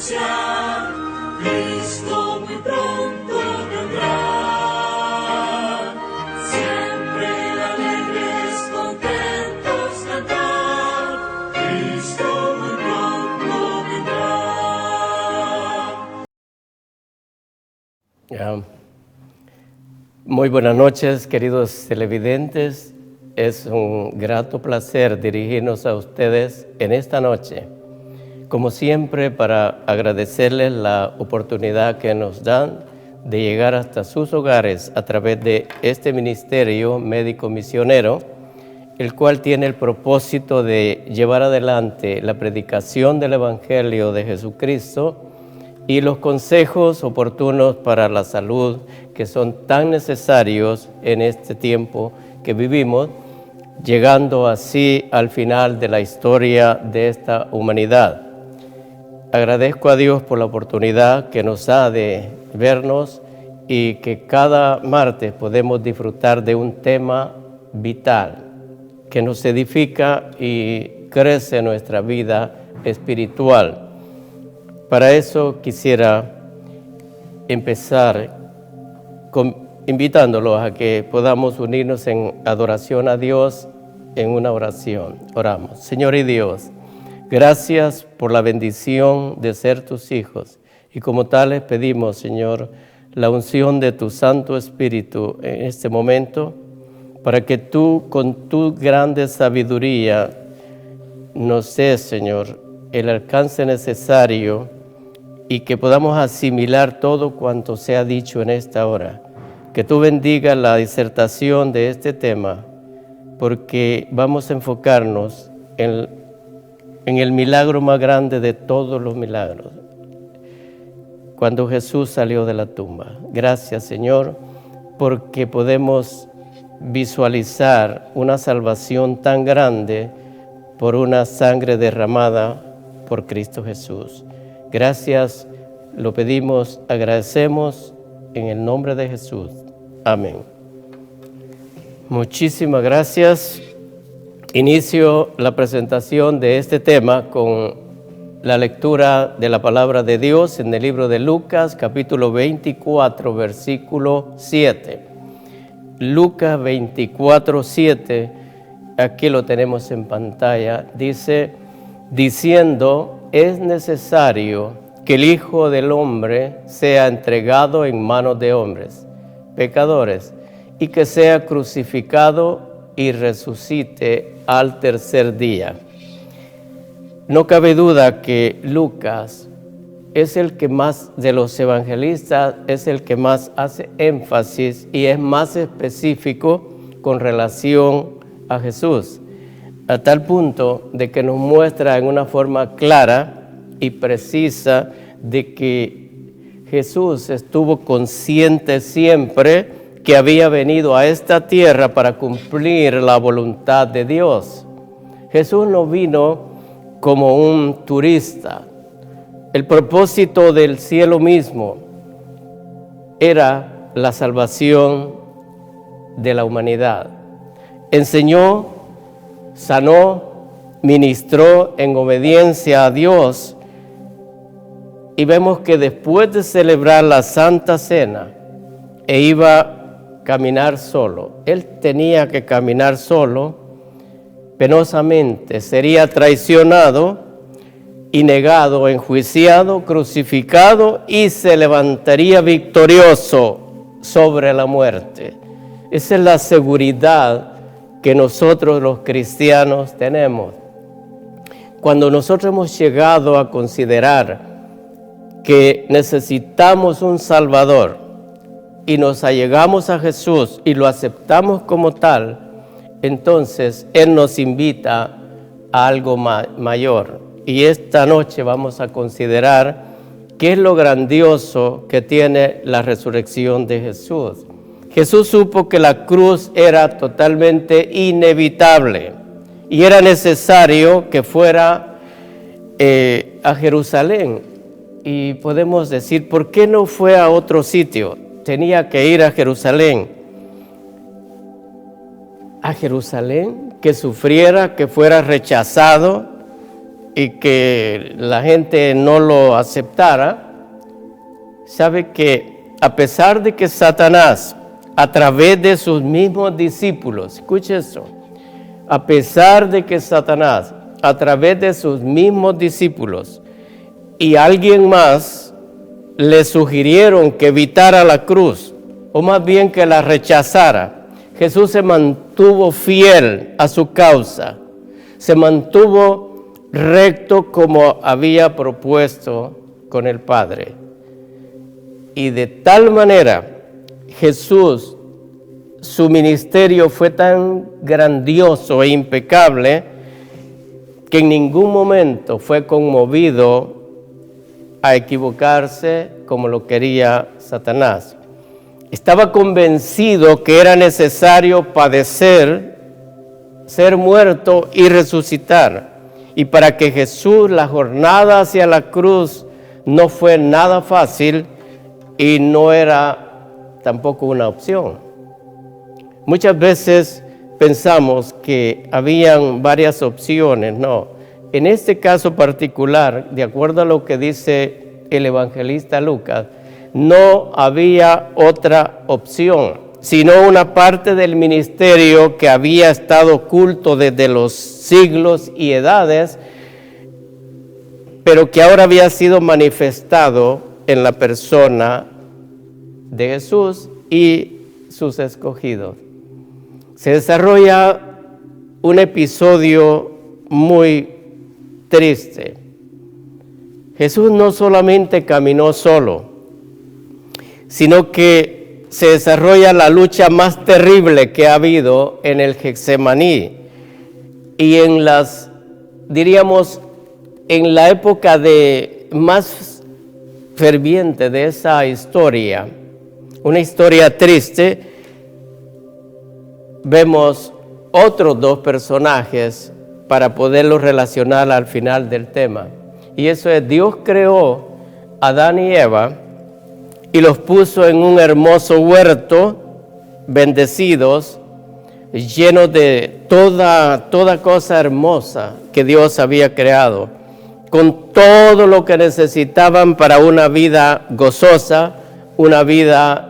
anunciar, Cristo muy pronto vendrá. Siempre alegres, contentos cantar, Cristo muy pronto vendrá. Muy buenas noches, queridos televidentes. Es un grato placer dirigirnos a ustedes en esta noche, como siempre, para agradecerles la oportunidad que nos dan de llegar hasta sus hogares a través de este ministerio médico misionero, el cual tiene el propósito de llevar adelante la predicación del Evangelio de Jesucristo y los consejos oportunos para la salud que son tan necesarios en este tiempo que vivimos, llegando así al final de la historia de esta humanidad. Agradezco a Dios por la oportunidad que nos da de vernos y que cada martes podemos disfrutar de un tema vital que nos edifica y crece nuestra vida espiritual. Para eso quisiera empezar invitándolos a que podamos unirnos en adoración a Dios en una oración. Oramos. Señor y Dios, gracias por la bendición de ser tus hijos y como tales pedimos, Señor, la unción de tu Santo Espíritu en este momento para que tú con tu grande sabiduría nos des, Señor, el alcance necesario y que podamos asimilar todo cuanto se ha dicho en esta hora. Que tú bendigas la disertación de este tema, porque vamos a enfocarnos en el milagro más grande de todos los milagros, cuando Jesús salió de la tumba. Gracias, Señor, porque podemos visualizar una salvación tan grande por una sangre derramada por Cristo Jesús. Gracias, lo pedimos, agradecemos en el nombre de Jesús. Amén. Muchísimas gracias. Inicio la presentación de este tema con la lectura de la palabra de Dios en el libro de Lucas, capítulo 24, versículo 7. Lucas 24, 7, aquí lo tenemos en pantalla, dice, diciendo, es necesario que el Hijo del Hombre sea entregado en manos de hombres, pecadores, y que sea crucificado y resucite al tercer día. No cabe duda que Lucas es el que más, de los evangelistas, es el que más hace énfasis y es más específico con relación a Jesús, a tal punto de que nos muestra en una forma clara y precisa de que Jesús estuvo consciente siempre que había venido a esta tierra para cumplir la voluntad de Dios. Jesús no vino como un turista. El propósito del cielo mismo era la salvación de la humanidad. Enseñó, sanó, ministró en obediencia a Dios. Y vemos que después de celebrar la Santa Cena, iba a caminar solo. Él tenía que caminar solo, penosamente. Sería traicionado y negado, enjuiciado, crucificado y se levantaría victorioso sobre la muerte. Esa es la seguridad que nosotros los cristianos tenemos. Cuando nosotros hemos llegado a considerar que necesitamos un Salvador y nos allegamos a Jesús y lo aceptamos como tal, entonces Él nos invita a algo mayor. Y esta noche vamos a considerar qué es lo grandioso que tiene la resurrección de Jesús. Jesús supo que la cruz era totalmente inevitable y era necesario que fuera a Jerusalén. Y podemos decir, ¿por qué no fue a otro sitio? Tenía que ir a Jerusalén. ¿A Jerusalén? Que sufriera, que fuera rechazado, y que la gente no lo aceptara, sabe que a pesar de que Satanás, a través de sus mismos discípulos, escuche eso, a pesar de que Satanás, a través de sus mismos discípulos y alguien más, le sugirieron que evitara la cruz, o más bien que la rechazara, Jesús se mantuvo fiel a su causa, se mantuvo recto como había propuesto con el Padre. Y de tal manera, Jesús, su ministerio fue tan grandioso e impecable que en ningún momento fue conmovido a equivocarse como lo quería Satanás. Estaba convencido que era necesario padecer, ser muerto y resucitar. Y para que Jesús, la jornada hacia la cruz no fue nada fácil y no era tampoco una opción. Muchas veces pensamos que habían varias opciones. No, en este caso particular, de acuerdo a lo que dice el evangelista Lucas, no había otra opción, sino una parte del ministerio que había estado oculto desde los siglos y edades, pero que ahora había sido manifestado en la persona de Jesús y sus escogidos. Se desarrolla un episodio muy triste. Jesús no solamente caminó solo, sino que se desarrolla la lucha más terrible que ha habido en el Getsemaní y en las, diríamos, en la época de más ferviente de esa historia, una historia triste. Vemos otros dos personajes para poderlos relacionar al final del tema. Y eso es, Dios creó a Adán y Eva y los puso en un hermoso huerto, bendecidos, llenos de toda cosa hermosa que Dios había creado, con todo lo que necesitaban para una vida gozosa, una vida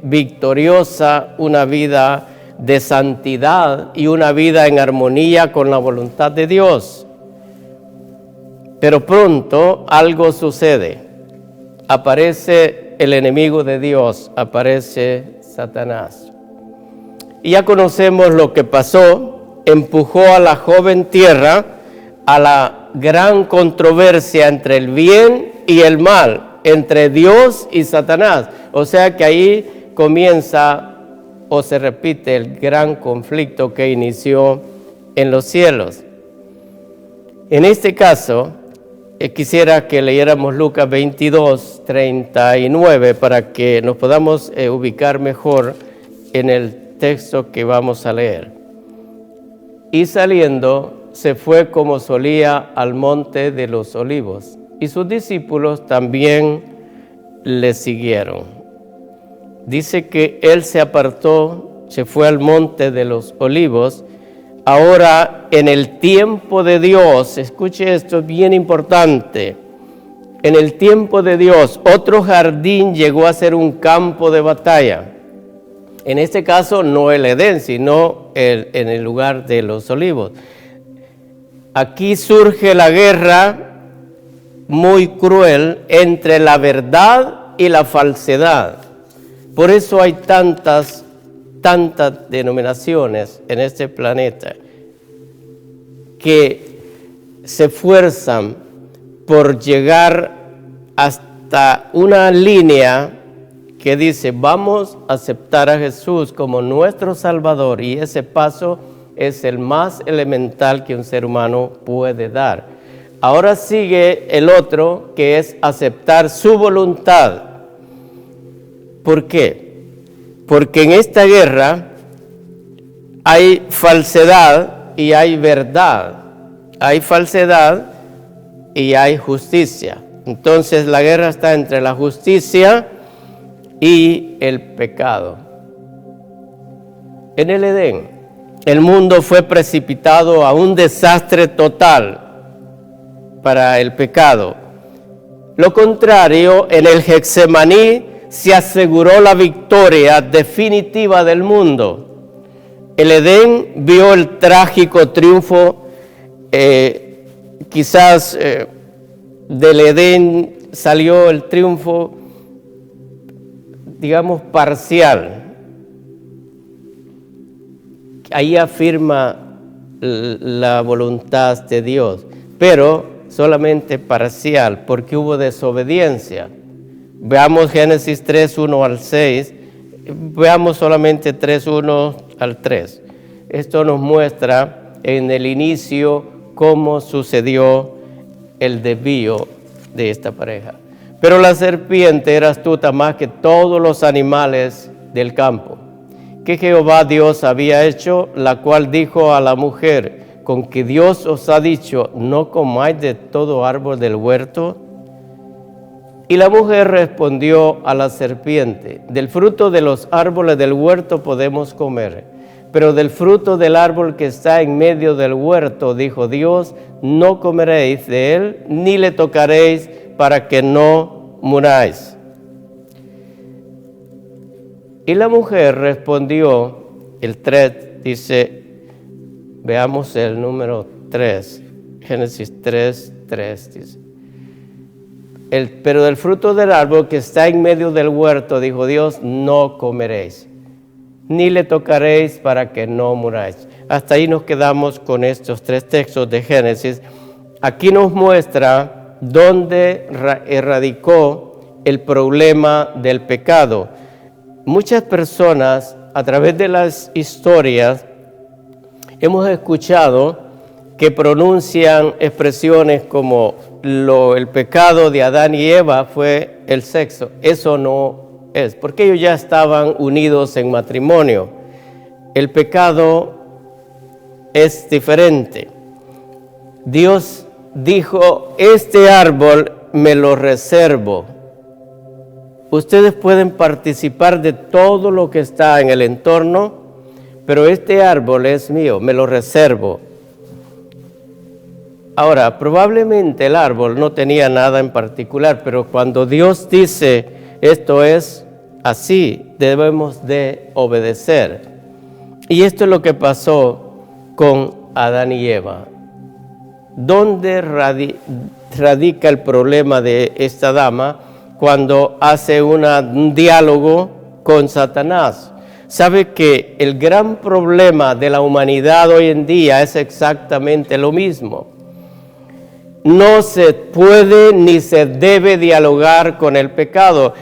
victoriosa, una vida de santidad y una vida en armonía con la voluntad de Dios. Pero pronto algo sucede. Aparece el enemigo de Dios, aparece Satanás. Y ya conocemos lo que pasó. Empujó a la joven tierra a la gran controversia entre el bien y el mal, entre Dios y Satanás. O sea que ahí comienza o se repite el gran conflicto que inició en los cielos. En este caso, quisiera que leyéramos Lucas 22, 39 para que nos podamos ubicar mejor en el texto que vamos a leer. Y saliendo, se fue como solía al monte de los olivos, y sus discípulos también le siguieron. Dice que él se apartó, se fue al monte de los olivos. Ahora, en el tiempo de Dios, escuche esto, es bien importante. En el tiempo de Dios, otro jardín llegó a ser un campo de batalla. En este caso, no el Edén, sino en el lugar de los olivos. Aquí surge la guerra muy cruel entre la verdad y la falsedad. Por eso hay tantas denominaciones en este planeta que se esfuerzan por llegar hasta una línea que dice, vamos a aceptar a Jesús como nuestro Salvador, y ese paso es el más elemental que un ser humano puede dar. Ahora sigue el otro, que es aceptar su voluntad. ¿Por qué? Porque en esta guerra hay falsedad y hay verdad. Hay falsedad y hay justicia. Entonces la guerra está entre la justicia y el pecado. En el Edén, el mundo fue precipitado a un desastre total. para el pecado. Lo contrario, en el Getsemaní se aseguró la victoria definitiva del mundo. El Edén vio el trágico triunfo, quizás del Edén salió el triunfo, digamos, parcial. Ahí afirma la voluntad de Dios, pero solamente parcial, porque hubo desobediencia. Veamos Génesis 3, 1 al 6, veamos solamente 3, 1 al 3. Esto nos muestra en el inicio cómo sucedió el desvío de esta pareja. Pero la serpiente era astuta más que todos los animales del campo que Jehová Dios había hecho, la cual dijo a la mujer: con que Dios os ha dicho, no comáis de todo árbol del huerto. Y la mujer respondió a la serpiente: del fruto de los árboles del huerto podemos comer, pero del fruto del árbol que está en medio del huerto, dijo Dios, no comeréis de él, ni le tocaréis, para que no muráis. Y la mujer respondió, el 3 dice, veamos el número 3, Génesis 3, 3 dice. Pero del fruto del árbol que está en medio del huerto, dijo Dios, no comeréis, ni le tocaréis para que no muráis. Hasta ahí nos quedamos con estos 3 textos de Génesis. Aquí nos muestra dónde erradicó el problema del pecado. Muchas personas, a través de las historias, hemos escuchado que pronuncian expresiones como el pecado de Adán y Eva fue el sexo. Eso no es, porque ellos ya estaban unidos en matrimonio. El pecado es diferente. Dios dijo, este árbol me lo reservo. Ustedes pueden participar de todo lo que está en el entorno, pero este árbol es mío, me lo reservo. Ahora, probablemente el árbol no tenía nada en particular, pero cuando Dios dice, esto es así, debemos de obedecer. Y esto es lo que pasó con Adán y Eva. ¿Dónde radica el problema de esta dama cuando hace un diálogo con Satanás? Sabe que el gran problema de la humanidad hoy en día es exactamente lo mismo. No se puede ni se debe dialogar con el pecado.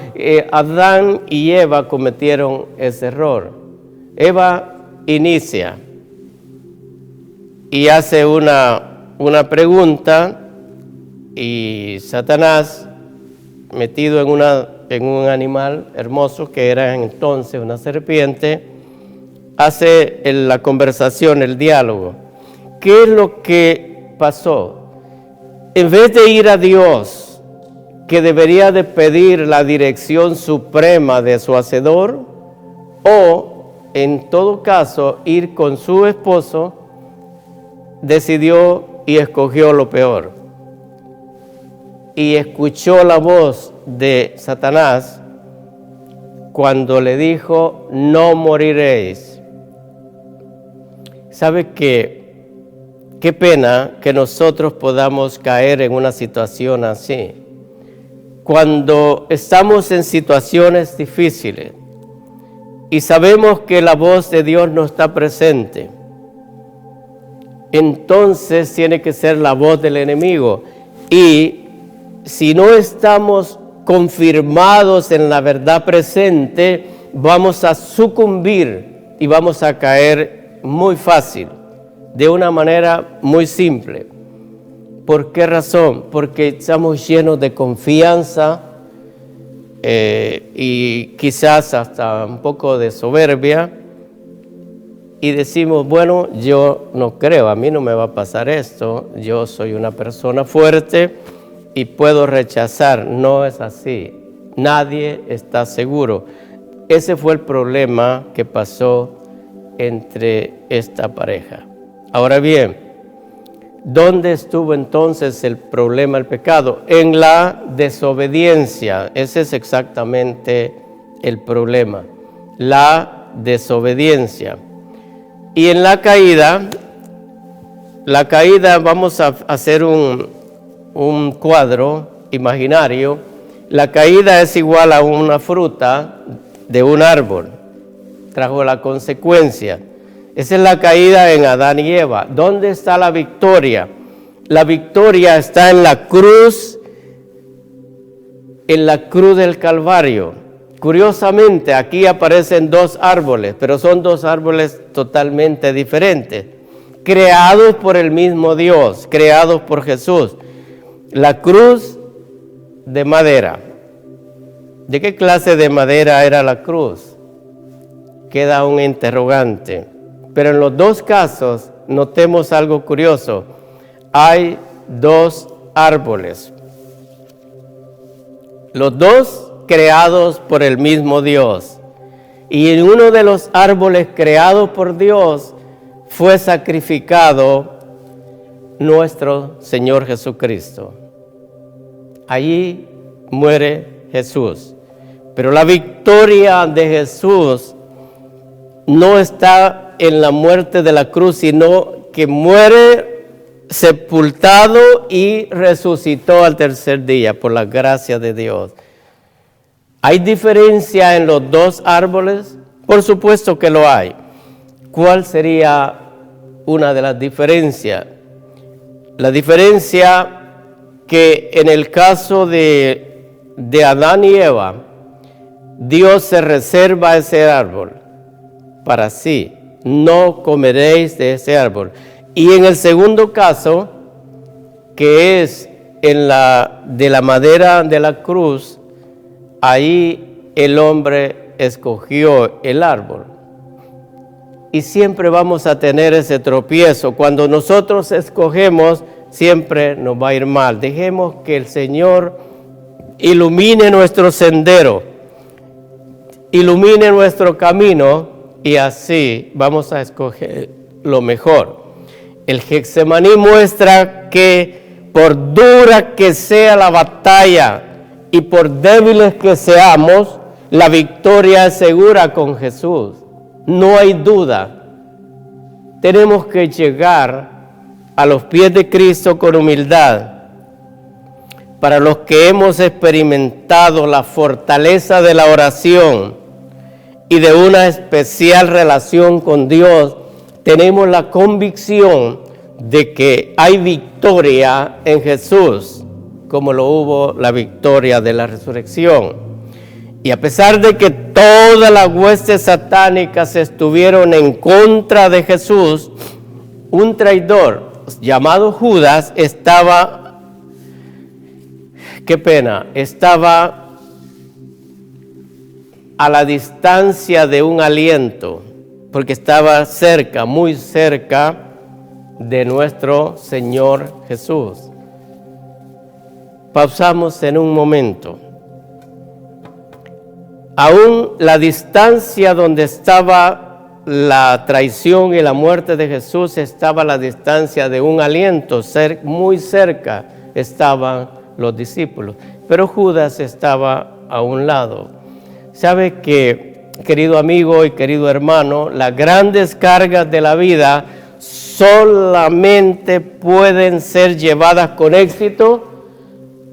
Adán y Eva cometieron ese error. Eva inicia y hace una pregunta, y Satanás, metido en un animal hermoso que era entonces una serpiente, hace la conversación, el diálogo. ¿Qué es lo que pasó? En vez de ir a Dios, que debería de pedir la dirección suprema de su hacedor, o en todo caso ir con su esposo, decidió y escogió lo peor. Y escuchó la voz de Satanás cuando le dijo, no moriréis. ¿Sabe qué? Qué pena que nosotros podamos caer en una situación así. Cuando estamos en situaciones difíciles y sabemos que la voz de Dios no está presente, entonces tiene que ser la voz del enemigo. Y si no estamos confirmados en la verdad presente, vamos a sucumbir y vamos a caer muy fácil, de una manera muy simple. ¿Por qué razón? Porque estamos llenos de confianza y quizás hasta un poco de soberbia, y decimos, bueno, yo no creo, a mí no me va a pasar esto, yo soy una persona fuerte y puedo rechazar. No es así, nadie está seguro. Ese fue el problema que pasó entre esta pareja. Ahora bien, ¿Dónde estuvo entonces el problema, el pecado? En la desobediencia. Ese es exactamente el problema, la desobediencia. Y en la caída, vamos a hacer un cuadro imaginario. La caída es igual a una fruta de un árbol. Trajo la consecuencia. Esa es la caída en Adán y Eva. ¿Dónde está la victoria? La victoria está en la cruz del Calvario. Curiosamente, aquí aparecen dos árboles, pero son dos árboles totalmente diferentes, creados por el mismo Dios, creados por Jesús. La cruz de madera. ¿De qué clase de madera era la cruz? Queda un interrogante. Pero en los dos casos, notemos algo curioso. Hay dos árboles. Los dos creados por el mismo Dios. Y en uno de los árboles creados por Dios fue sacrificado nuestro Señor Jesucristo. Allí muere Jesús. Pero la victoria de Jesús no está en la muerte de la cruz, sino que muere sepultado y resucitó al tercer día por la gracia de Dios. ¿Hay diferencia en los dos árboles? Por supuesto que lo hay. ¿Cuál sería una de las diferencias? La diferencia que en el caso de Adán y Eva, Dios se reserva ese árbol para sí. No comeréis de ese árbol. Y en el segundo caso, que es de la madera de la cruz, ahí el hombre escogió el árbol. Y siempre vamos a tener ese tropiezo. Cuando nosotros escogemos, siempre nos va a ir mal. Dejemos que el Señor ilumine nuestro sendero, ilumine nuestro camino, y así vamos a escoger lo mejor. El Getsemaní muestra que por dura que sea la batalla y por débiles que seamos, la victoria es segura con Jesús. No hay duda. Tenemos que llegar a los pies de Cristo con humildad. Para los que hemos experimentado la fortaleza de la oración y de una especial relación con Dios, tenemos la convicción de que hay victoria en Jesús, como lo hubo la victoria de la resurrección. Y a pesar de que todas las huestes satánicas estuvieron en contra de Jesús, un traidor llamado Judas estaba, estaba a la distancia de un aliento, porque estaba cerca, muy cerca de nuestro Señor Jesús. Pausamos en un momento. Aún la distancia donde estaba la traición y la muerte de Jesús estaba a la distancia de un aliento, muy cerca estaban los discípulos, pero Judas estaba a un lado. Sabe que, querido amigo y querido hermano, las grandes cargas de la vida solamente pueden ser llevadas con éxito,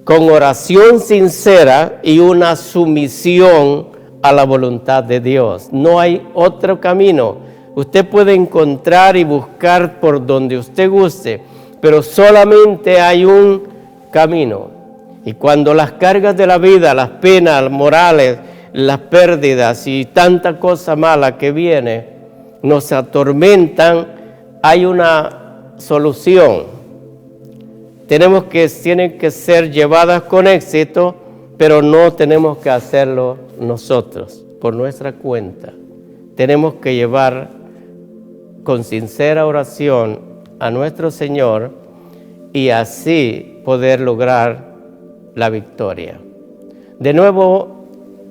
con oración sincera y una sumisión a la voluntad de Dios. No hay otro camino. Usted puede encontrar y buscar por donde usted guste, pero solamente hay un camino. Y cuando las cargas de la vida, las penas morales, las pérdidas y tanta cosa mala que viene, nos atormentan, hay una solución. Tienen que ser llevadas con éxito, pero no tenemos que hacerlo nosotros, por nuestra cuenta. Tenemos que llevar con sincera oración a nuestro Señor y así poder lograr la victoria. De nuevo,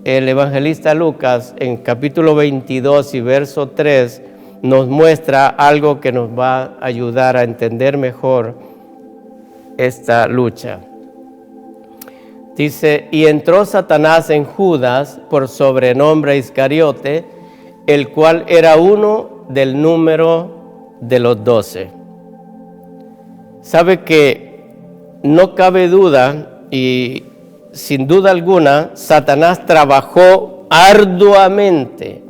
el evangelista Lucas, en capítulo 22 y verso 3, nos muestra algo que nos va a ayudar a entender mejor esta lucha. Dice, y entró Satanás en Judas, por sobrenombre Iscariote, el cual era uno del número de los 12. Sabe que no cabe duda, y sin duda alguna, Satanás trabajó arduamente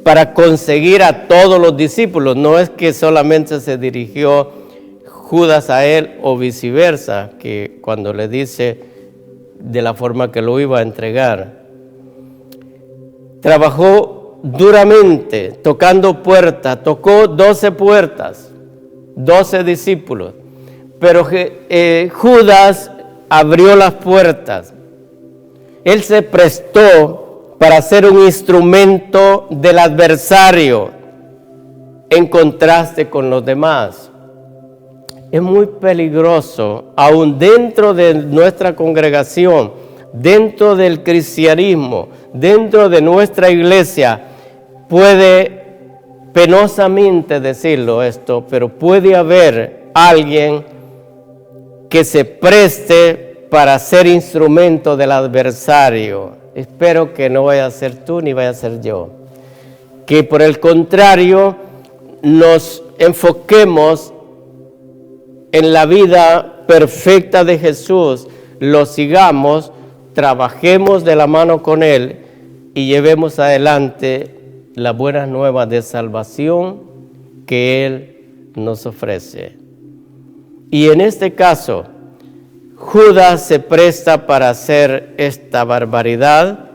para conseguir a todos los discípulos. No es que solamente se dirigió Judas a él o viceversa, que cuando le dice de la forma que lo iba a entregar. Trabajó duramente, tocando puertas, tocó 12 puertas, 12 discípulos, pero Judas abrió las puertas. Él se prestó para ser un instrumento del adversario en contraste con los demás. Es muy peligroso, aún dentro de nuestra congregación, dentro del cristianismo, dentro de nuestra iglesia, puede penosamente decirlo esto, pero puede haber alguien que se preste para ser instrumento del adversario. Espero que no vaya a ser tú ni vaya a ser yo. Que por el contrario nos enfoquemos en la vida perfecta de Jesús, lo sigamos, trabajemos de la mano con Él y llevemos adelante las buenas nuevas de salvación que Él nos ofrece. Y en este caso, Judas se presta para hacer esta barbaridad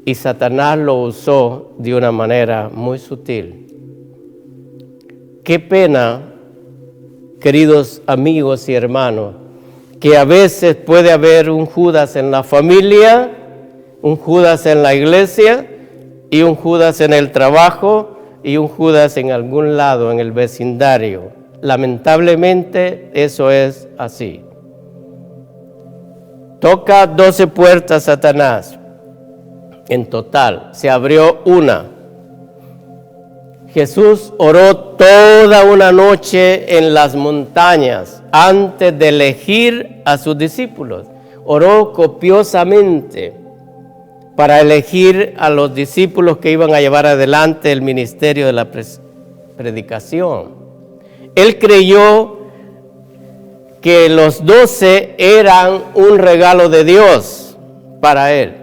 y Satanás lo usó de una manera muy sutil. Qué pena, queridos amigos y hermanos, que a veces puede haber un Judas en la familia, un Judas en la iglesia y un Judas en el trabajo y un Judas en algún lado en el vecindario. Lamentablemente eso es así. Toca 12 puertas Satanás. En total se abrió una. Jesús oró toda una noche en las montañas antes de elegir a sus discípulos. Oró copiosamente para elegir a los discípulos que iban a llevar adelante el ministerio de la predicación. Él creyó que los 12 eran un regalo de Dios para él.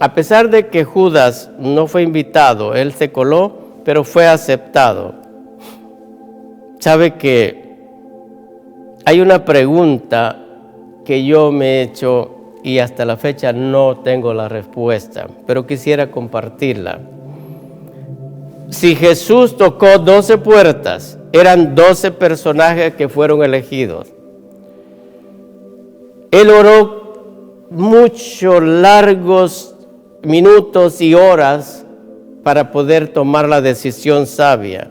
A pesar de que Judas no fue invitado, él se coló, pero fue aceptado. Sabe que hay una pregunta que yo me he hecho y hasta la fecha no tengo la respuesta, pero quisiera compartirla. Si Jesús tocó 12 puertas, eran 12 personajes que fueron elegidos. Él oró muchos largos minutos y horas para poder tomar la decisión sabia.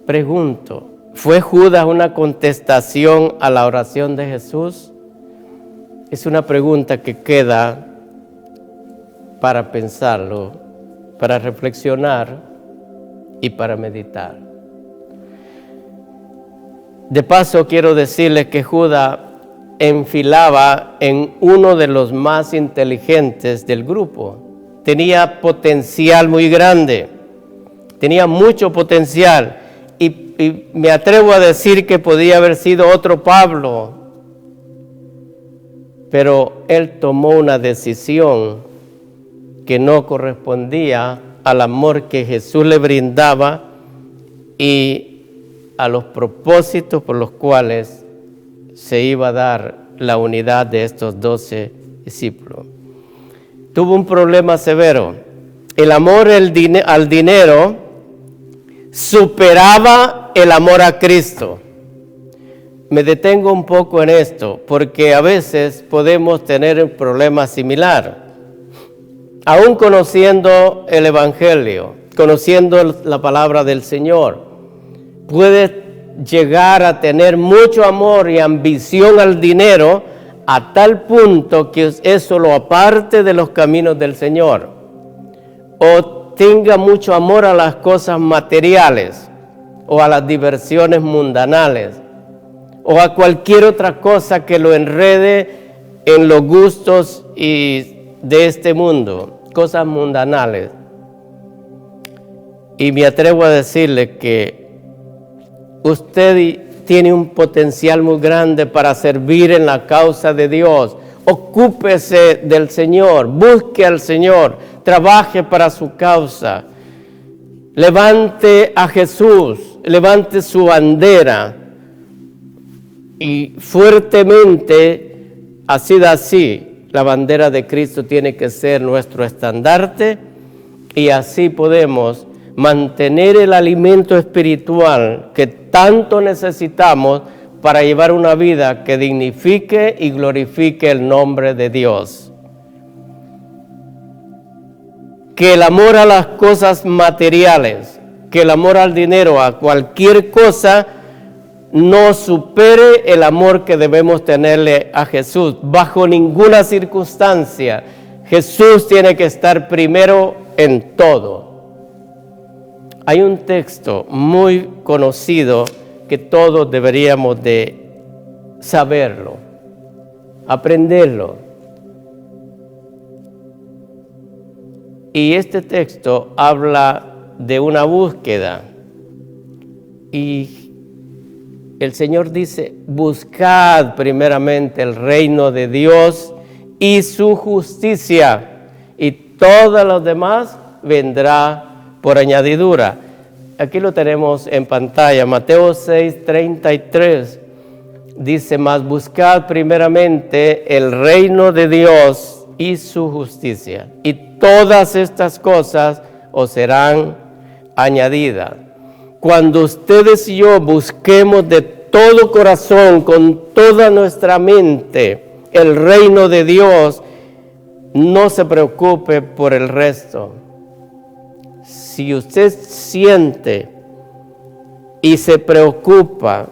Pregunto, ¿fue Judas una contestación a la oración de Jesús? Es una pregunta que queda para pensarlo, para reflexionar y para meditar. De paso, quiero decirles que Judas enfilaba en uno de los más inteligentes del grupo. Tenía potencial muy grande, tenía mucho potencial y me atrevo a decir que podía haber sido otro Pablo, pero él tomó una decisión que no correspondía al amor que Jesús le brindaba y a los propósitos por los cuales se iba a dar la unidad de estos 12 discípulos. Tuvo un problema severo. El amor al dinero superaba el amor a Cristo. Me detengo un poco en esto, porque a veces podemos tener un problema similar. Aún conociendo el Evangelio, conociendo la palabra del Señor, puedes llegar a tener mucho amor y ambición al dinero a tal punto que eso lo aparte de los caminos del Señor. O tenga mucho amor a las cosas materiales o a las diversiones mundanales o a cualquier otra cosa que lo enrede en los gustos de este mundo, cosas mundanales. Y me atrevo a decirle que usted tiene un potencial muy grande para servir en la causa de Dios. Ocúpese del Señor, busque al Señor, trabaje para su causa. Levante a Jesús, levante su bandera y fuertemente, así, la bandera de Cristo tiene que ser nuestro estandarte y así podemos mantener el alimento espiritual que tanto necesitamos para llevar una vida que dignifique y glorifique el nombre de Dios. Que el amor a las cosas materiales, que el amor al dinero, a cualquier cosa, no supere el amor que debemos tenerle a Jesús. Bajo ninguna circunstancia, Jesús tiene que estar primero en todo. Hay un texto muy conocido que todos deberíamos de saberlo, aprenderlo. Y este texto habla de una búsqueda. Y el Señor dice, buscad primeramente el reino de Dios y su justicia, y todo lo demás vendrá por añadidura. Aquí lo tenemos en pantalla, Mateo 6:33, dice, mas buscad primeramente el reino de Dios y su justicia, y todas estas cosas os serán añadidas. Cuando ustedes y yo busquemos de todo corazón, con toda nuestra mente, el reino de Dios, no se preocupe por el resto. Si usted siente y se preocupa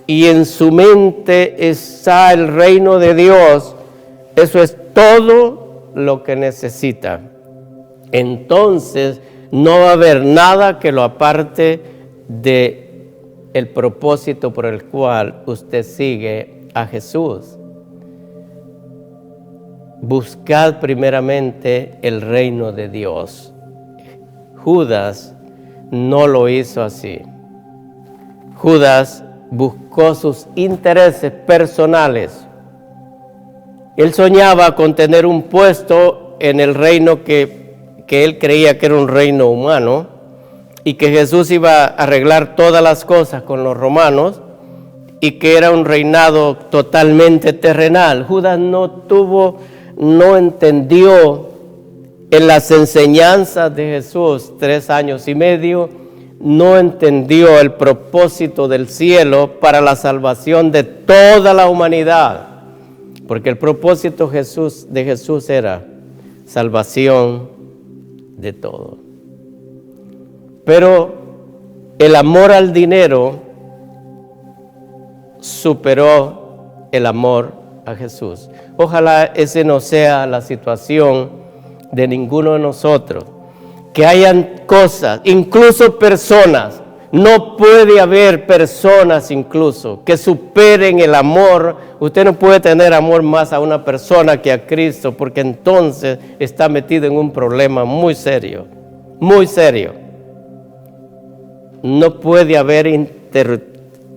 y en su mente está el reino de Dios, eso es todo lo que necesita. Entonces no va a haber nada que lo aparte de el propósito por el cual usted sigue a Jesús. Buscad primeramente el reino de Dios. Judas no lo hizo así. Judas buscó sus intereses personales. Él soñaba con tener un puesto en el reino que él creía que era un reino humano y que Jesús iba a arreglar todas las cosas con los romanos y que era un reinado totalmente terrenal. Judas no entendió en las enseñanzas de Jesús 3 años y medio, no entendió el propósito del cielo para la salvación de toda la humanidad, porque el propósito de Jesús era salvación de todo. Pero el amor al dinero superó el amor a Jesús. Ojalá ese no sea la situación de ninguno de nosotros, que hayan cosas, incluso personas, no puede haber personas incluso que superen el amor. Usted no puede tener amor más a una persona que a Cristo, porque entonces está metido en un problema muy serio, muy serio. No puede haber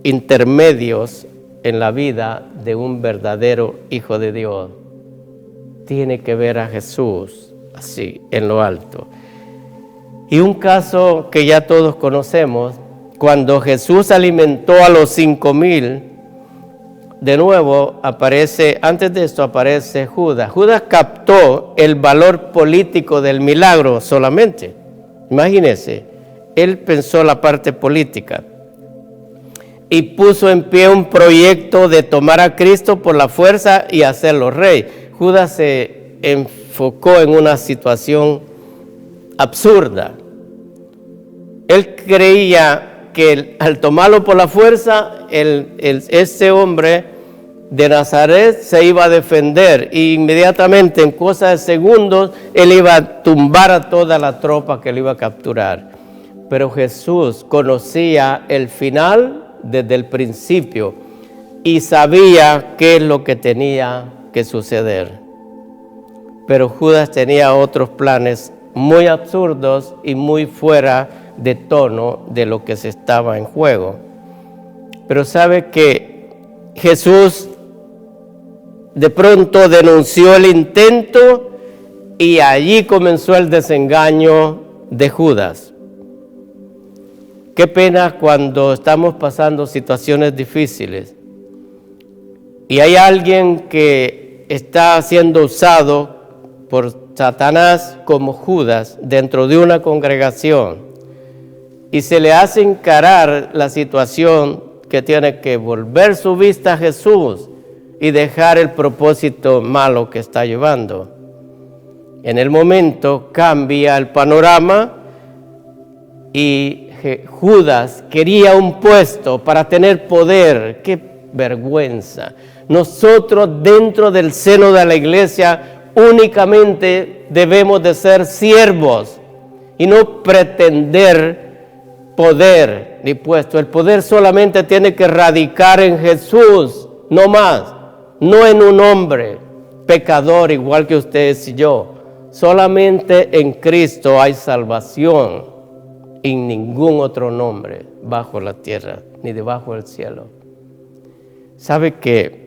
intermedios en la vida de un verdadero hijo de Dios. Tiene que ver a Jesús así, en lo alto. Y un caso que ya todos conocemos, cuando Jesús alimentó a los 5,000, de nuevo aparece, antes de esto aparece Judas. Judas captó el valor político del milagro solamente. Imagínense, él pensó la parte política y puso en pie un proyecto de tomar a Cristo por la fuerza y hacerlo rey. Judas se enfocó en una situación absurda. Él creía que al tomarlo por la fuerza, este hombre de Nazaret se iba a defender y inmediatamente en cosa de segundos él iba a tumbar a toda la tropa que le iba a capturar. Pero Jesús conocía el final desde el principio y sabía qué es lo que tenía que suceder. Pero Judas tenía otros planes muy absurdos y muy fuera de tono de lo que se estaba en juego. Pero sabe que Jesús de pronto denunció el intento y allí comenzó el desengaño de Judas. Qué pena cuando estamos pasando situaciones difíciles y hay alguien que está siendo usado por Satanás como Judas dentro de una congregación y se le hace encarar la situación que tiene que volver su vista a Jesús y dejar el propósito malo que está llevando. En el momento cambia el panorama y Judas quería un puesto para tener poder. ¡Qué vergüenza! Nosotros dentro del seno de la iglesia únicamente debemos de ser siervos y no pretender poder ni puesto. El poder solamente tiene que radicar en Jesús, no más. No en un hombre pecador igual que ustedes y yo. Solamente en Cristo hay salvación, en ningún otro nombre bajo la tierra ni debajo del cielo. ¿Sabe que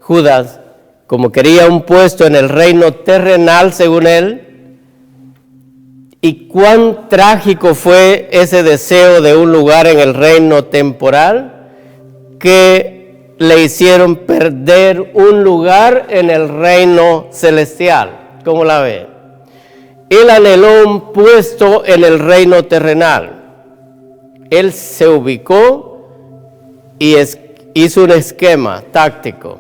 Judas, como quería un puesto en el reino terrenal según él, y cuán trágico fue ese deseo de un lugar en el reino temporal, que le hicieron perder un lugar en el reino celestial? ¿Cómo la ve? Él anheló un puesto en el reino terrenal. Él se ubicó y hizo un esquema táctico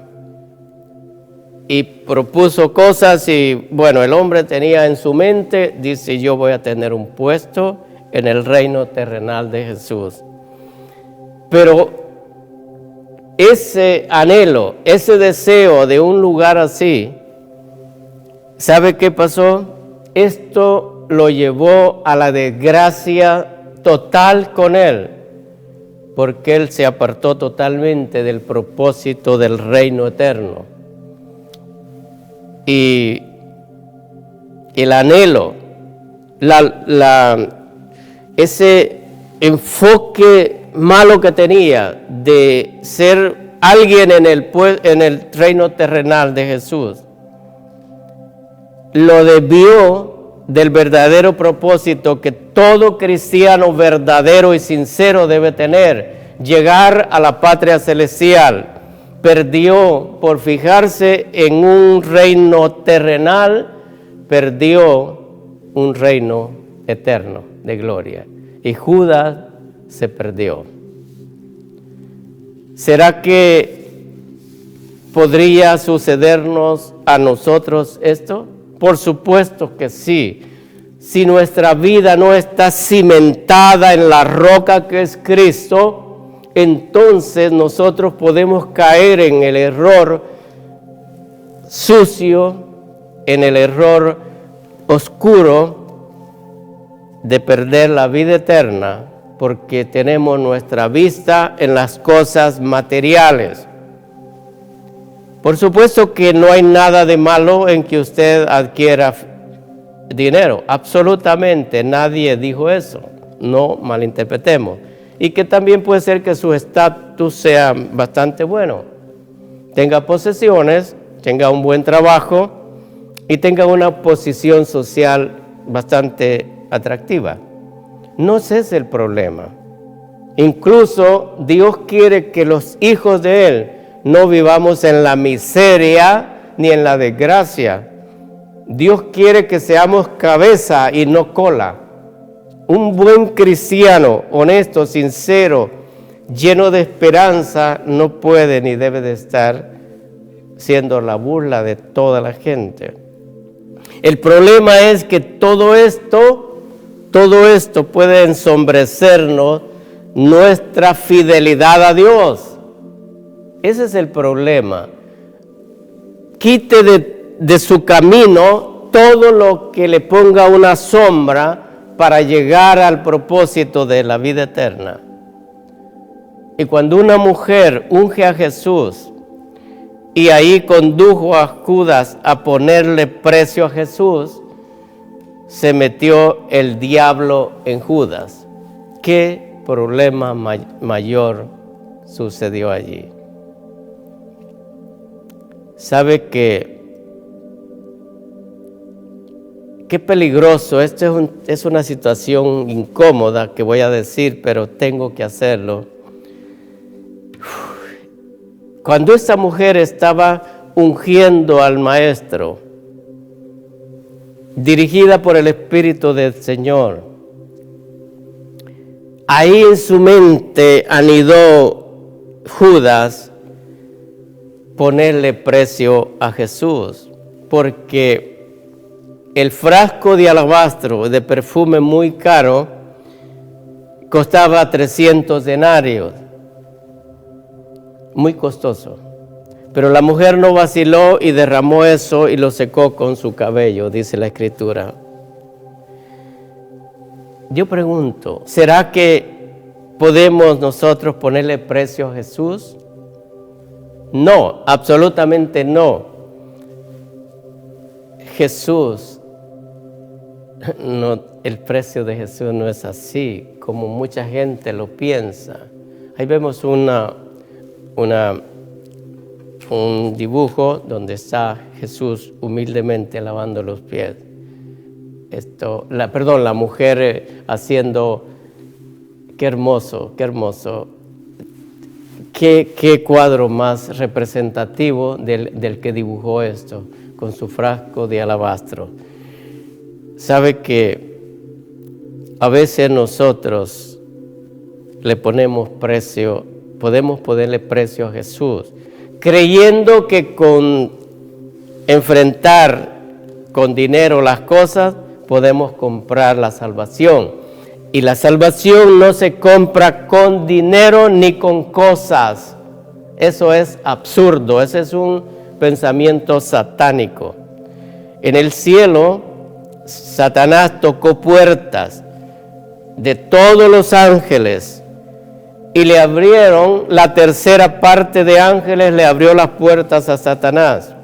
y propuso cosas y bueno, el hombre tenía en su mente, dice, yo voy a tener un puesto en el reino terrenal de Jesús. Pero ese anhelo, ese deseo de un lugar así, ¿sabe qué pasó? Esto lo llevó a la desgracia total con él, porque él se apartó totalmente del propósito del reino eterno. Y el anhelo, ese enfoque malo que tenía de ser alguien en el reino terrenal de Jesús, lo desvió del verdadero propósito que todo cristiano verdadero y sincero debe tener: llegar a la patria celestial. Perdió por fijarse en un reino terrenal, perdió un reino eterno de gloria. Y Judas se perdió. ¿Será que podría sucedernos a nosotros esto? Por supuesto que sí. Si nuestra vida no está cimentada en la roca que es Cristo, entonces nosotros podemos caer en el error sucio, en el error oscuro de perder la vida eterna, porque tenemos nuestra vista en las cosas materiales. Por supuesto que no hay nada de malo en que usted adquiera dinero, absolutamente nadie dijo eso, no malinterpretemos. Y que también puede ser que su estatus sea bastante bueno, tenga posesiones, tenga un buen trabajo y tenga una posición social bastante atractiva. No ese es el problema. Incluso Dios quiere que los hijos de Él no vivamos en la miseria ni en la desgracia. Dios quiere que seamos cabeza y no cola. Un buen cristiano, honesto, sincero, lleno de esperanza, no puede ni debe de estar siendo la burla de toda la gente. El problema es que todo esto puede ensombrecernos nuestra fidelidad a Dios. Ese es el problema. Quite de su camino todo lo que le ponga una sombra para llegar al propósito de la vida eterna. Y cuando una mujer unge a Jesús y ahí condujo a Judas a ponerle precio a Jesús, se metió el diablo en Judas. ¿Qué problema mayor sucedió allí? ¿Sabe qué peligroso? Esto es una situación incómoda que voy a decir, pero tengo que hacerlo. Cuando esta mujer estaba ungiendo al maestro, dirigida por el Espíritu del Señor, ahí en su mente anidó Judas ponerle precio a Jesús, porque el frasco de alabastro de perfume muy caro costaba 300 denarios, muy costoso. Pero la mujer no vaciló y derramó eso y lo secó con su cabello, dice la Escritura. Yo pregunto, ¿será que podemos nosotros ponerle precio a Jesús? No, absolutamente no. Jesús, no, el precio de Jesús no es así como mucha gente lo piensa. Ahí vemos un dibujo donde está Jesús humildemente lavando los pies. La mujer haciendo, qué hermoso. Qué cuadro más representativo del que dibujó esto, con su frasco de alabastro. Sabe que a veces nosotros le ponemos precio, podemos ponerle precio a Jesús, creyendo que con enfrentar con dinero las cosas podemos comprar la salvación. Y la salvación no se compra con dinero ni con cosas. Eso es absurdo, ese es un pensamiento satánico. En el cielo, Satanás tocó puertas de todos los ángeles y le abrieron, la tercera parte de ángeles le abrió las puertas a Satanás.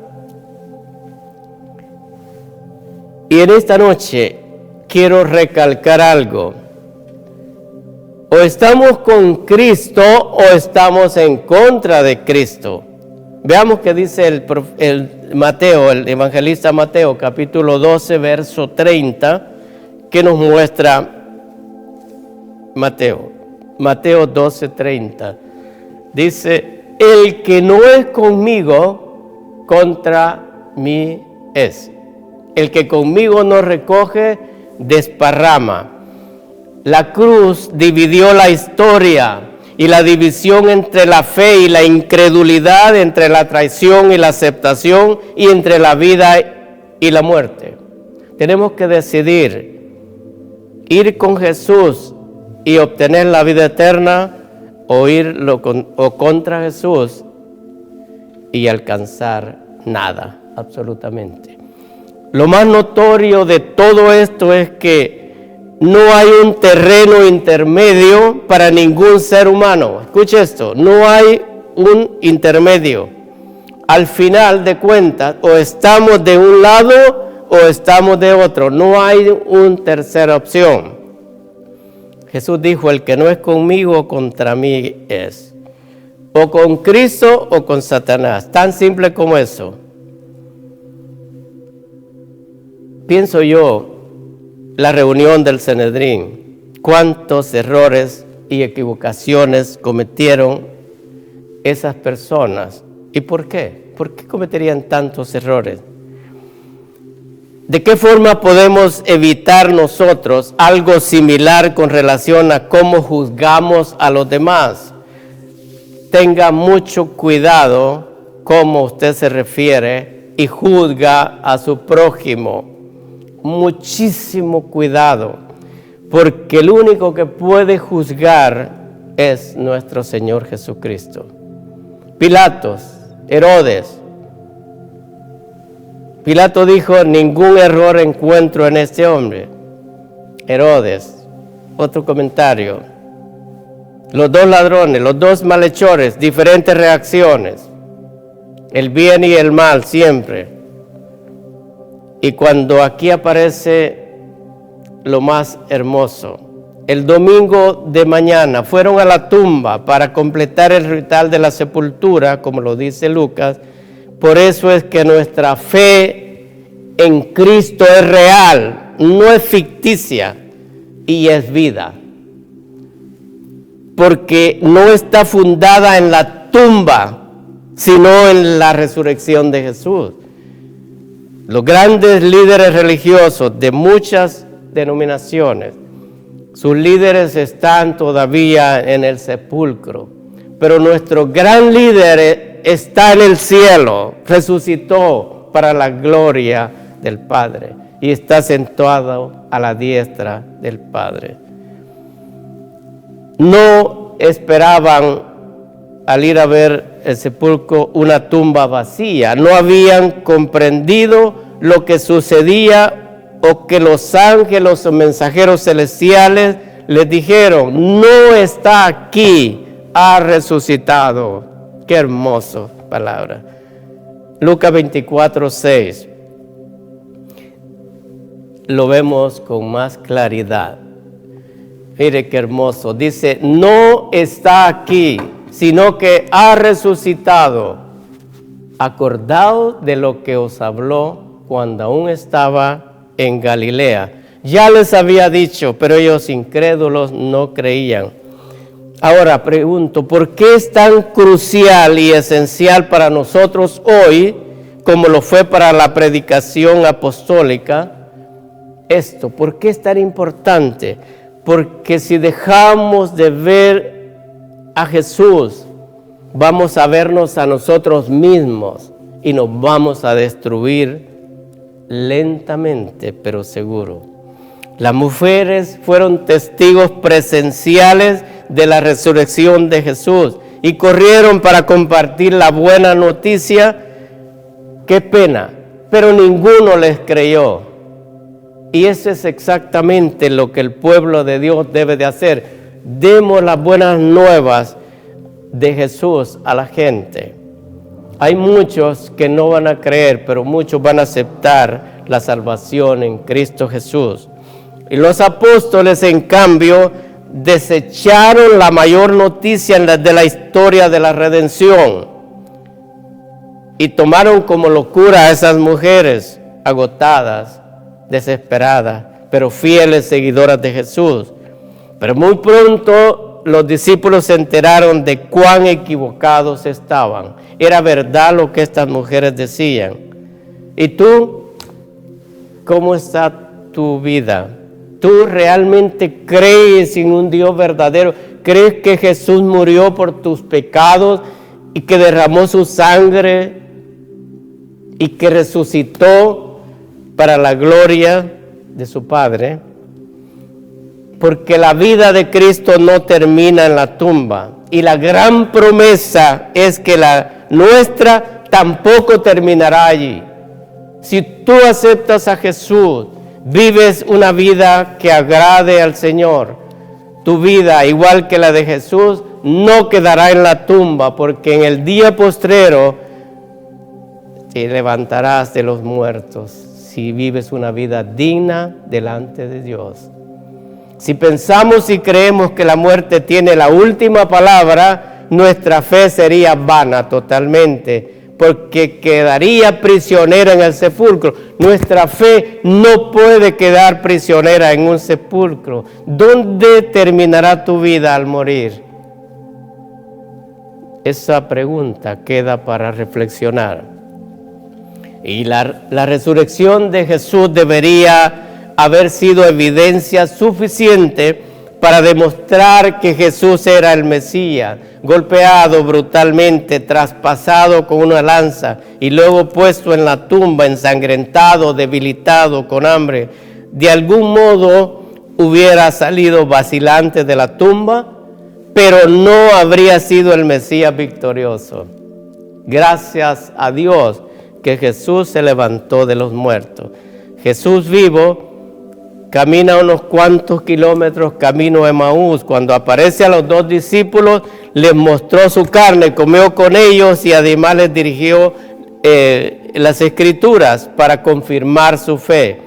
Y en esta noche quiero recalcar algo. O estamos con Cristo o estamos en contra de Cristo. Veamos qué dice el evangelista Mateo, capítulo 12, verso 30, que nos muestra Mateo 12, 30. Dice, el que no es conmigo, contra mí es. El que conmigo no recoge, desparrama. La cruz dividió la historia y la división entre la fe y la incredulidad, entre la traición y la aceptación y entre la vida y la muerte. Tenemos que decidir ir con Jesús y obtener la vida eterna o contra Jesús y alcanzar nada, absolutamente. Lo más notorio de todo esto es que no hay un terreno intermedio para ningún ser humano. Escuche esto, no hay un intermedio. Al final de cuentas, o estamos de un lado o estamos de otro. No hay una tercera opción. Jesús dijo, el que no es conmigo, contra mí es. O con Cristo o con Satanás. Tan simple como eso. Pienso yo, la reunión del Sanedrín, cuántos errores y equivocaciones cometieron esas personas. ¿Y por qué? ¿Por qué cometerían tantos errores? ¿De qué forma podemos evitar nosotros algo similar con relación a cómo juzgamos a los demás? Tenga mucho cuidado cómo usted se refiere y juzga a su prójimo. Muchísimo cuidado, porque el único que puede juzgar es nuestro Señor Jesucristo. Pilatos, Herodes. Pilato dijo, ningún error encuentro en este hombre. Herodes, otro comentario. Los dos ladrones, los dos malhechores, diferentes reacciones. El bien y el mal siempre. Y cuando aquí aparece lo más hermoso, el domingo de mañana fueron a la tumba para completar el ritual de la sepultura, como lo dice Lucas. Por eso es que nuestra fe en Cristo es real, no es ficticia y es vida. Porque no está fundada en la tumba, sino en la resurrección de Jesús. Los grandes líderes religiosos de muchas denominaciones, sus líderes están todavía en el sepulcro, pero nuestro gran líder está en el cielo, resucitó para la gloria del Padre y está sentado a la diestra del Padre. No esperaban al ir a ver el sepulcro una tumba vacía, no habían comprendido lo que sucedía o que los ángeles o mensajeros celestiales les dijeron, no está aquí, ha resucitado. Qué hermosa palabra. Lucas 24:6. Lo vemos con más claridad. Mire qué hermoso. Dice, no está aquí, sino que ha resucitado. Acordaos de lo que os habló cuando aún estaba en Galilea. Ya les había dicho, pero ellos incrédulos no creían. Ahora pregunto, ¿por qué es tan crucial y esencial para nosotros hoy, como lo fue para la predicación apostólica, esto? ¿Por qué es tan importante? Porque si dejamos de ver a Jesús, vamos a vernos a nosotros mismos y nos vamos a destruir lentamente, pero seguro. Las mujeres fueron testigos presenciales de la resurrección de Jesús y corrieron para compartir la buena noticia. Qué pena, pero ninguno les creyó. Y eso es exactamente lo que el pueblo de Dios debe de hacer. Demos las buenas nuevas de Jesús a la gente. Hay muchos que no van a creer, pero muchos van a aceptar la salvación en Cristo Jesús. Y los apóstoles, en cambio, desecharon la mayor noticia de la historia de la redención y tomaron como locura a esas mujeres agotadas, desesperadas, pero fieles seguidoras de Jesús. Pero muy pronto los discípulos se enteraron de cuán equivocados estaban. Era verdad lo que estas mujeres decían. ¿Y tú? ¿Cómo está tu vida? ¿Tú realmente crees en un Dios verdadero? ¿Crees que Jesús murió por tus pecados y que derramó su sangre y que resucitó para la gloria de su Padre? Porque la vida de Cristo no termina en la tumba. Y la gran promesa es que la nuestra tampoco terminará allí. Si tú aceptas a Jesús, vives una vida que agrade al Señor, tu vida, igual que la de Jesús, no quedará en la tumba, porque en el día postrero te levantarás de los muertos si vives una vida digna delante de Dios. Si pensamos y creemos que la muerte tiene la última palabra, nuestra fe sería vana totalmente, porque quedaría prisionera en el sepulcro. Nuestra fe no puede quedar prisionera en un sepulcro. ¿Dónde terminará tu vida al morir? Esa pregunta queda para reflexionar. Y la resurrección de Jesús debería haber sido evidencia suficiente para demostrar que Jesús era el Mesías, golpeado brutalmente, traspasado con una lanza y luego puesto en la tumba, ensangrentado, debilitado, con hambre. De algún modo hubiera salido vacilante de la tumba, pero no habría sido el Mesías victorioso. Gracias a Dios que Jesús se levantó de los muertos. Jesús vivo camina unos cuantos kilómetros camino a Emaús. Cuando aparece a los 2 discípulos, les mostró su carne, comió con ellos y además les dirigió las escrituras para confirmar su fe.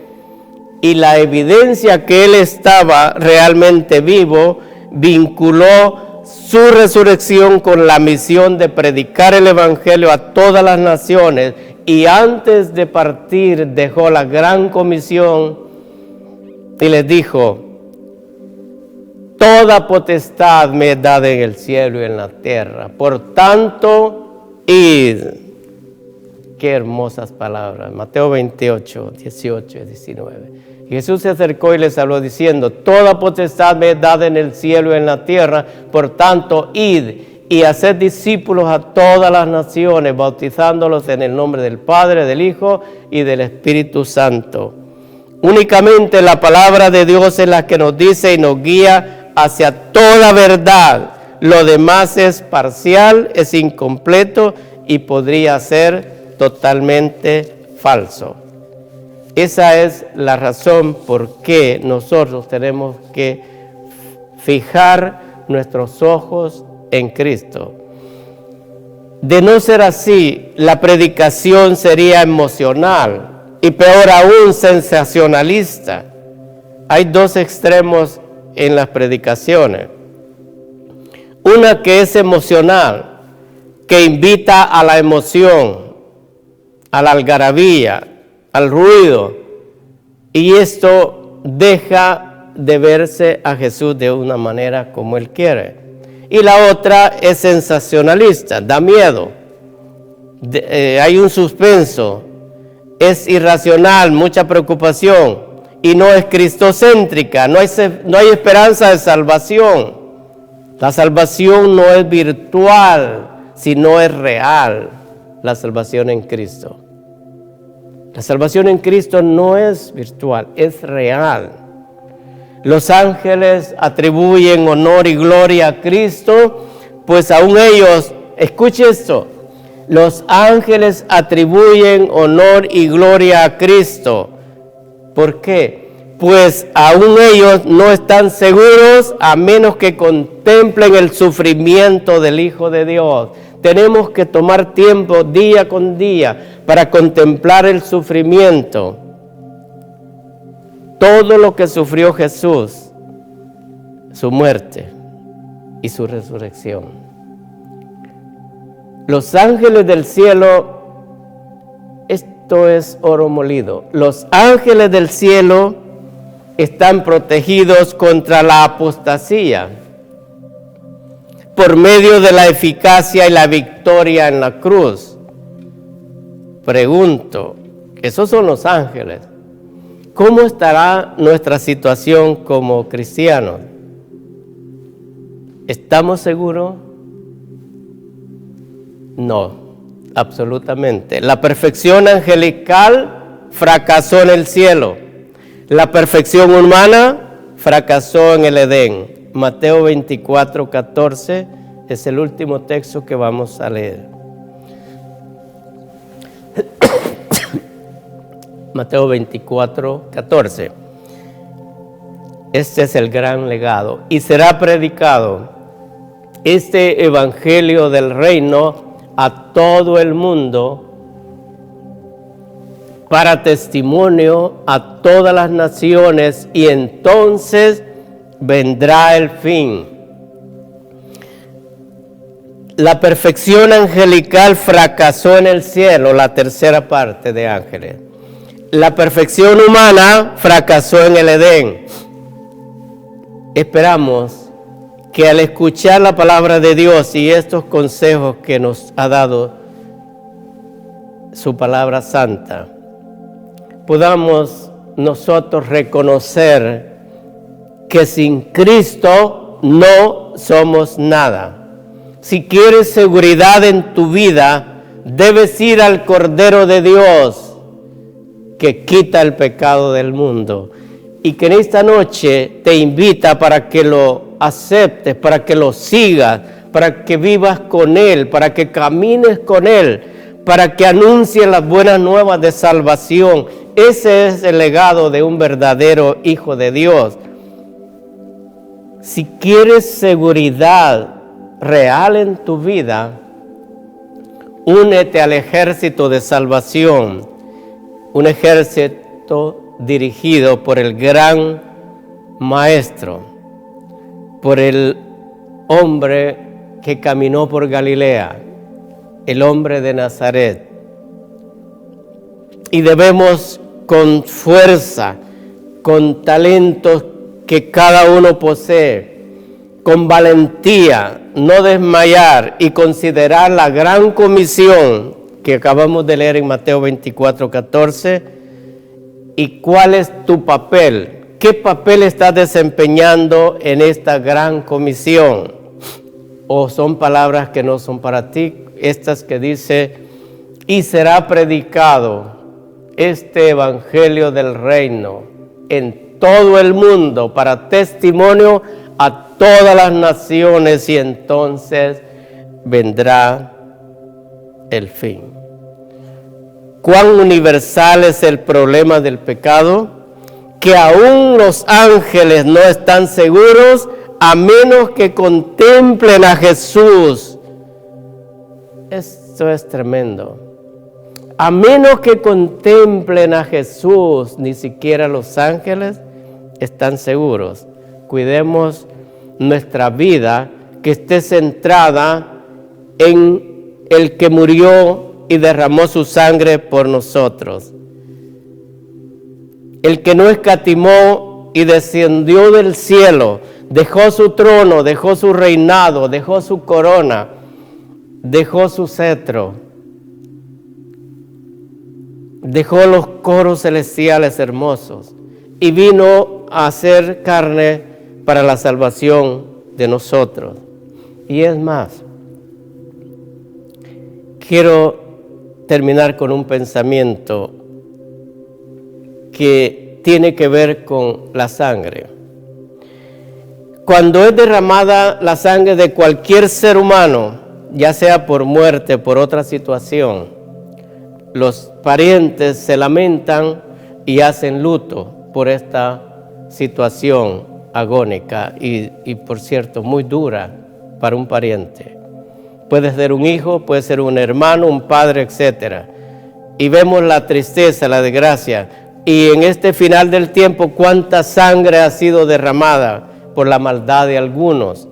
Y la evidencia que él estaba realmente vivo vinculó su resurrección con la misión de predicar el evangelio a todas las naciones, y antes de partir dejó la gran comisión y les dijo: toda potestad me es dada en el cielo y en la tierra, por tanto, id. Qué hermosas palabras. Mateo 28, 18 y 19. Y Jesús se acercó y les habló diciendo: toda potestad me es dada en el cielo y en la tierra, por tanto, id y haced discípulos a todas las naciones, bautizándolos en el nombre del Padre, del Hijo y del Espíritu Santo. Únicamente la palabra de Dios es la que nos dice y nos guía hacia toda verdad. Lo demás es parcial, es incompleto y podría ser totalmente falso. Esa es la razón por qué nosotros tenemos que fijar nuestros ojos en Cristo. De no ser así, la predicación sería emocional y peor aún sensacionalista. Hay 2 extremos en las predicaciones. Una que es emocional, que invita a la emoción, a la algarabía, al ruido, y esto deja de verse a Jesús de una manera como Él quiere. Y la otra es sensacionalista, da miedo, hay un suspenso, es irracional, mucha preocupación, y no es cristocéntrica, no hay esperanza de salvación. La salvación no es virtual, sino es real, la salvación en Cristo. La salvación en Cristo no es virtual, es real. Los ángeles atribuyen honor y gloria a Cristo, pues aún ellos, escuche esto, los ángeles atribuyen honor y gloria a Cristo. ¿Por qué? Pues aún ellos no están seguros a menos que contemplen el sufrimiento del Hijo de Dios. Tenemos que tomar tiempo día con día para contemplar el sufrimiento. Todo lo que sufrió Jesús, su muerte y su resurrección. Los ángeles del cielo, esto es oro molido, los ángeles del cielo están protegidos contra la apostasía por medio de la eficacia y la victoria en la cruz. Pregunto, esos son los ángeles. ¿Cómo estará nuestra situación como cristianos? ¿Estamos seguros? No, absolutamente. La perfección angelical fracasó en el cielo. La perfección humana fracasó en el Edén. Mateo 24, 14 es el último texto que vamos a leer. Mateo 24, 14. Este es el gran legado. Y será predicado este evangelio del reino a todo el mundo para testimonio a todas las naciones, y entonces vendrá el fin. La perfección angelical fracasó en el cielo, la tercera parte de ángeles. La perfección humana fracasó en el Edén. Esperamos que al escuchar la palabra de Dios y estos consejos que nos ha dado su palabra santa, podamos nosotros reconocer que sin Cristo no somos nada. Si quieres seguridad en tu vida, debes ir al Cordero de Dios que quita el pecado del mundo, y que en esta noche te invita para que lo aceptes, para que lo sigas, para que vivas con Él, para que camines con Él, para que anuncies las buenas nuevas de salvación. Ese es el legado de un verdadero hijo de Dios. Si quieres seguridad real en tu vida, únete al ejército de salvación, un ejército dirigido por el gran Maestro, por el hombre que caminó por Galilea, el hombre de Nazaret. Y debemos con fuerza, con talentos que cada uno posee, con valentía, no desmayar y considerar la gran comisión que acabamos de leer en Mateo 24:14. ¿Y cuál es tu papel? ¿Qué papel estás desempeñando en esta gran comisión? ¿O son palabras que no son para ti? Estas que dice, y será predicado este evangelio del reino en todo el mundo para testimonio a todas las naciones, y entonces vendrá el fin. ¿Cuán universal es el problema del pecado? Que aún los ángeles no están seguros a menos que contemplen a Jesús. Esto es tremendo. A menos que contemplen a Jesús, ni siquiera los ángeles están seguros. Cuidemos nuestra vida, que esté centrada en el que murió y derramó su sangre por nosotros. El que no escatimó y descendió del cielo, dejó su trono, dejó su reinado, dejó su corona, dejó su cetro, dejó los coros celestiales hermosos y vino a hacer carne para la salvación de nosotros. Y es más, quiero terminar con un pensamiento que tiene que ver con la sangre. Cuando es derramada la sangre de cualquier ser humano, ya sea por muerte, por otra situación, los parientes se lamentan y hacen luto por esta situación agónica y por cierto, muy dura para un pariente. Puede ser un hijo, puede ser un hermano, un padre, etc. Y vemos la tristeza, la desgracia. Y en este final del tiempo, cuánta sangre ha sido derramada por la maldad de algunos.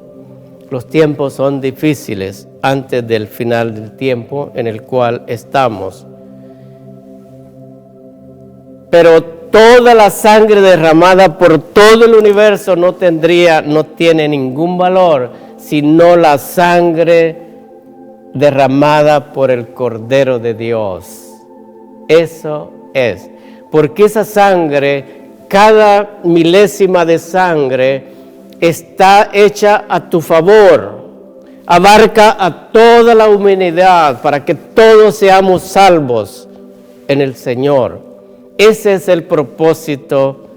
Los tiempos son difíciles antes del final del tiempo en el cual estamos. Pero toda la sangre derramada por todo el universo no tiene ningún valor, sino la sangre derramada por el Cordero de Dios. Eso es. Porque esa sangre, cada milésima de sangre, está hecha a tu favor. Abarca a toda la humanidad para que todos seamos salvos en el Señor. Ese es el propósito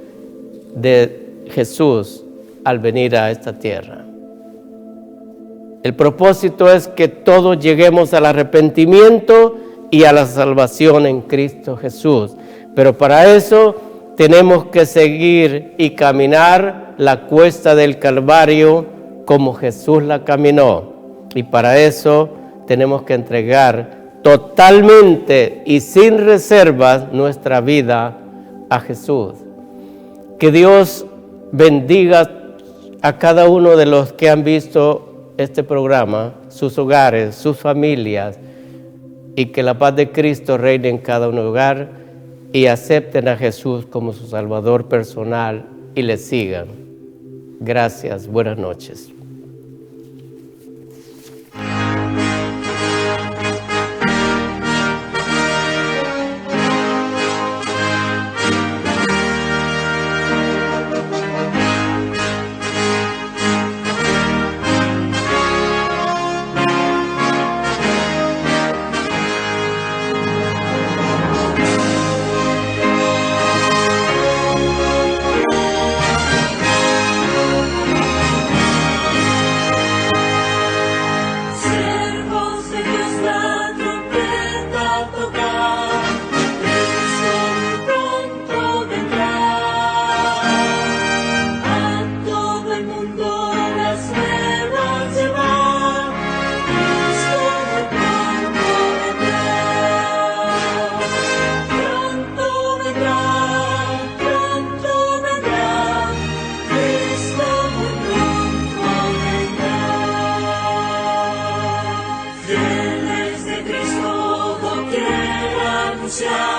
de Jesús al venir a esta tierra. El propósito es que todos lleguemos al arrepentimiento y a la salvación en Cristo Jesús. Pero para eso tenemos que seguir y caminar la cuesta del Calvario como Jesús la caminó. Y para eso tenemos que entregar totalmente y sin reservas nuestra vida a Jesús. Que Dios bendiga a cada uno de los que han visto este programa, sus hogares, sus familias, y que la paz de Cristo reine en cada hogar y acepten a Jesús como su Salvador personal y le sigan. Gracias, buenas noches. anunciar